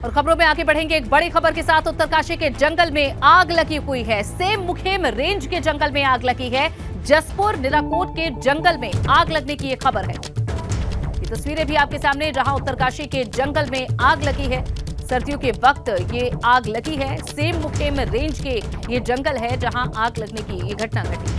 और खबरों में आगे बढ़ेंगे एक बड़ी खबर के साथ। उत्तरकाशी के जंगल में आग लगी हुई है। सेम मुखेम रेंज के जंगल में आग लगी है। जसपुर निराकोट के जंगल में आग लगने की ये खबर है। ये तस्वीरें भी आपके सामने, जहां उत्तरकाशी के जंगल में आग लगी है। सर्दियों के वक्त ये आग लगी है। सेम मुखेम रेंज के ये जंगल है जहां आग लगने की ये घटना घटी।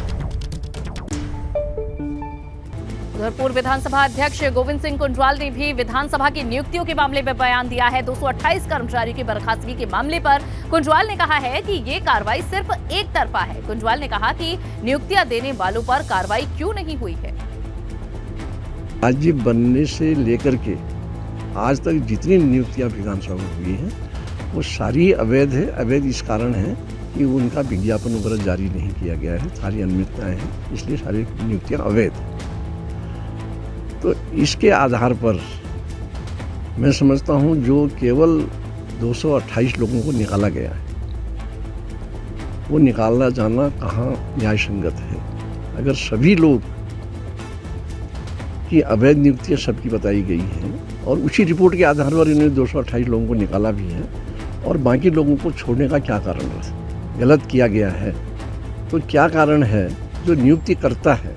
उधर पूर्व विधानसभा अध्यक्ष गोविंद सिंह कुंजवाल ने भी विधानसभा की नियुक्तियों के मामले में बयान दिया है। 228 कर्मचारियों की बर्खास्तगी के मामले पर कुंजवाल ने कहा है कि ये कार्रवाई सिर्फ एक तरफा है। कुंजवाल ने कहा कि नियुक्तियां देने वालों पर कार्रवाई क्यों नहीं हुई है। राज्य बनने से लेकर के आज तक जितनी नियुक्तियां विधानसभा में हुई हैं वो सारी अवैध है। अवैध इस कारण है कि उनका विज्ञापन वगैरह जारी नहीं किया गया है, सारी अनियमितताएं हैं, इसलिए सारी नियुक्तियां अवैध हैं। तो इसके आधार पर मैं समझता हूं जो केवल 228 लोगों को निकाला गया है वो निकालना जाना कहाँ न्याय संगत है। अगर सभी लोग की अवैध नियुक्तियां सबकी बताई गई हैं और उसी रिपोर्ट के आधार पर इन्होंने 228 लोगों को निकाला भी है और बाकी लोगों को छोड़ने का क्या कारण है, गलत किया गया है तो क्या कारण है। जो नियुक्ति करता है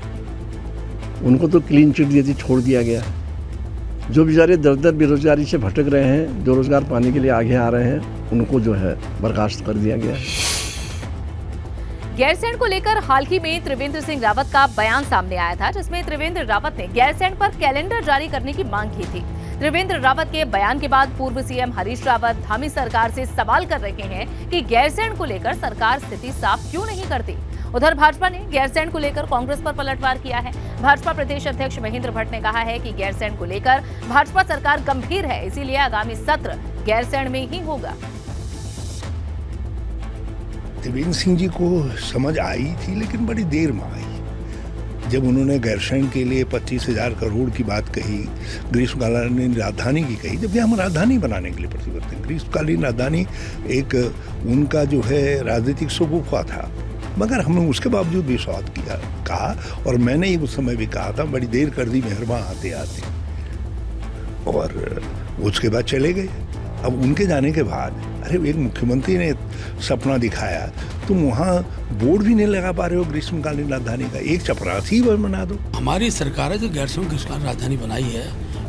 उनको तो क्लीन चिट दी, छोड़ दिया गया है। जो बेचारे दर दर बेरोजगारी से भटक रहे हैं, जो रोजगार पाने के लिए आगे आ रहे हैं, उनको जो है बर्खास्त कर दिया गया है। गैरसैंण को लेकर हाल ही में त्रिवेंद्र सिंह रावत का बयान सामने आया था, जिसमें त्रिवेंद्र रावत ने गैरसैंण पर कैलेंडर जारी करने की मांग की थी। त्रिवेंद्र रावत के बयान के बाद पूर्व सीएम हरीश रावत धामी सरकार से सवाल कर रहे हैं कि गैरसैंण को लेकर सरकार स्थिति साफ क्यों नहीं करती। उधर भाजपा ने गैरसैंण को लेकर कांग्रेस पर पलटवार किया है। भाजपा प्रदेश अध्यक्ष महेंद्र भट्ट ने कहा है कि गैरसैंण को लेकर भाजपा सरकार गंभीर है, इसीलिए आगामी सत्र गैरसैंण में ही होगा। त्रिवेंद्र सिंह जी को समझ आई थी, लेकिन बड़ी देर में आई। जब उन्होंने गैरसैंण के लिए 25,000 करोड़ की बात कही, ग्रीष्मकालीन राजधानी की कही, जबकि हम राजधानी बनाने के लिए प्रतिबद्ध हैं। ग्रीष्मकालीन राजधानी एक उनका जो है राजनीतिक शगुफा था, मगर हमने उसके बावजूद भी स्वागत किया कहा, और मैंने ही उस समय भी कहा था बड़ी देर कर दी मेहरबान आते आते, और उसके बाद चले गए। अब उनके जाने के बाद अरे एक मुख्यमंत्री ने सपना दिखाया, तुम वहाँ बोर्ड भी नहीं लगा पा रहे हो ग्रीष्मकालीन राजधानी का, एक चपरासी बना दो। हमारी सरकार है जो गैरसैंण ग्रीष्मकालीन राजधानी बनाई है,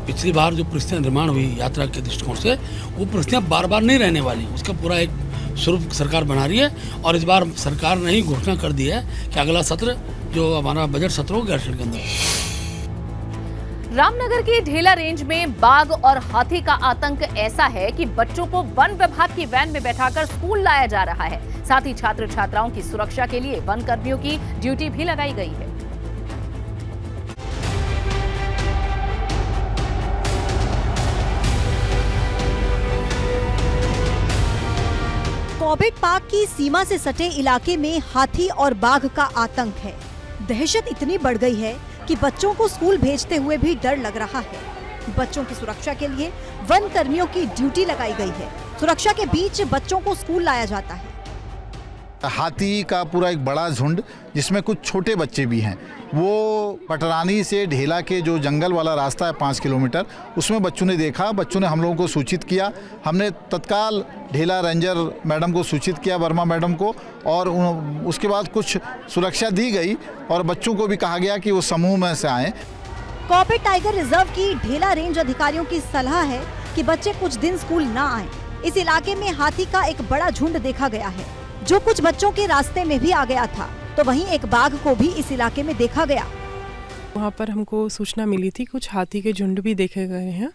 पिछली बार जो परिस्थितियाँ निर्माण हुई यात्रा के दृष्टिकोण से, वो परिस्थितियाँ बार बार नहीं रहने वाली, उसका पूरा एक स्वरूप सरकार बना रही है। और इस बार सरकार ने ही घोषणा कर दी है कि अगला सत्र जो हमारा बजट सत्र हो गैरसैंण के अंदर। रामनगर की ढेला रेंज में बाघ और हाथी का आतंक ऐसा है कि बच्चों को वन विभाग की वैन में बैठाकर स्कूल लाया जा रहा है। साथ ही छात्र छात्राओं की सुरक्षा के लिए वन कर्मियों की ड्यूटी भी लगाई गई है। कॉर्बेट पार्क की सीमा से सटे इलाके में हाथी और बाघ का आतंक है। दहशत इतनी बढ़ गई है कि बच्चों को स्कूल भेजते हुए भी डर लग रहा है। बच्चों की सुरक्षा के लिए वन कर्मियों की ड्यूटी लगाई गई है। सुरक्षा के बीच बच्चों को स्कूल लाया जाता है। हाथी का पूरा एक बड़ा झुंड, जिसमें कुछ छोटे बच्चे भी हैं, वो पटरानी से ढेला के जो जंगल वाला रास्ता है 5 किलोमीटर, उसमें बच्चों ने देखा। बच्चों ने हम लोगों को सूचित किया। हमने तत्काल ढेला रेंजर मैडम को सूचित किया, वर्मा मैडम को, और उसके बाद कुछ सुरक्षा दी गई और बच्चों को भी कहा गया कि वो समूह में से आएँ। कॉर्बेट टाइगर रिजर्व की ढेला रेंज अधिकारियों की सलाह है कि बच्चे कुछ दिन स्कूल न आए। इस इलाके में हाथी का एक बड़ा झुंड देखा गया है, जो कुछ बच्चों के रास्ते में भी आ गया था। तो वहीं एक बाघ को भी इस इलाके में देखा गया। वहाँ पर हमको सूचना मिली थी कुछ हाथी के झुंड भी देखे गए हैं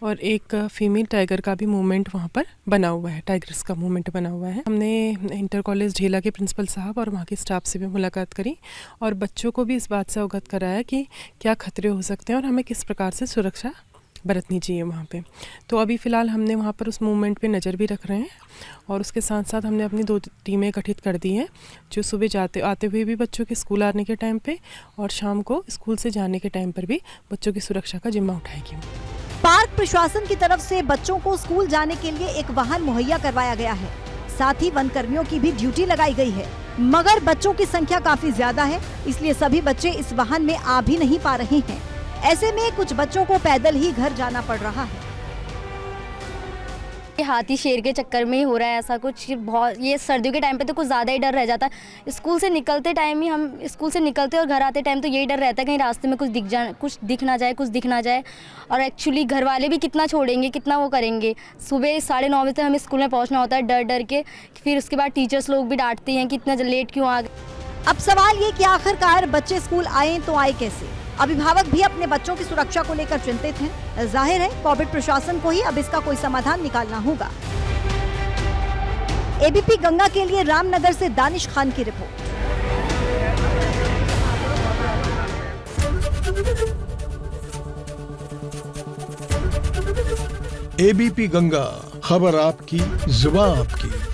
और एक फीमेल टाइगर का भी मूवमेंट वहाँ पर बना हुआ है, टाइगर्स का मूवमेंट बना हुआ है। हमने इंटर कॉलेज ढेला के प्रिंसिपल साहब और वहाँ के स्टाफ से भी मुलाकात करी और बच्चों को भी इस बात से अवगत कराया कि क्या खतरे हो सकते हैं और हमें किस प्रकार से सुरक्षा बरतनी चाहिए वहाँ पे। तो अभी फ़िलहाल हमने वहाँ पर उस मूवमेंट पे नज़र भी रख रहे हैं और उसके साथ साथ हमने अपनी 2 टीमें गठित कर दी हैं, जो सुबह आते हुए भी बच्चों के स्कूल आने के टाइम पे और शाम को स्कूल से जाने के टाइम पर भी बच्चों की सुरक्षा का जिम्मा उठाएगी। पार्क प्रशासन की तरफ से बच्चों को स्कूल जाने के लिए एक वाहन मुहैया करवाया गया है। साथ ही वन कर्मियों की भी ड्यूटी लगाई गई है, मगर बच्चों की संख्या काफी ज्यादा है, इसलिए सभी बच्चे इस वाहन में आ भी नहीं पा रहे हैं। ऐसे में कुछ बच्चों को पैदल ही घर जाना पड़ रहा है। ये हाथी शेर के चक्कर में ही हो रहा है ऐसा कुछ। बहुत ये सर्दियों के टाइम पे तो कुछ ज़्यादा ही डर रह जाता है। स्कूल से निकलते टाइम ही हम स्कूल से निकलते और घर आते टाइम तो यही डर रहता है कहीं रास्ते में कुछ दिख ना जाए। और एक्चुअली घर वाले भी कितना छोड़ेंगे, कितना वो करेंगे। सुबह 9:30 बजे तक हमें स्कूल में पहुँचना होता है डर डर के। फिर उसके बाद टीचर्स लोग भी डांटते हैं कि इतना लेट क्यों आ गए। अब सवाल ये कि आखिरकार बच्चे स्कूल आए तो आए कैसे। अभिभावक भी अपने बच्चों की सुरक्षा को लेकर चिंतित हैं। जाहिर है कोविड प्रशासन को ही अब इसका कोई समाधान निकालना होगा। एबीपी गंगा के लिए रामनगर से दानिश खान की रिपोर्ट। एबीपी गंगा, खबर आपकी, जुबान आपकी।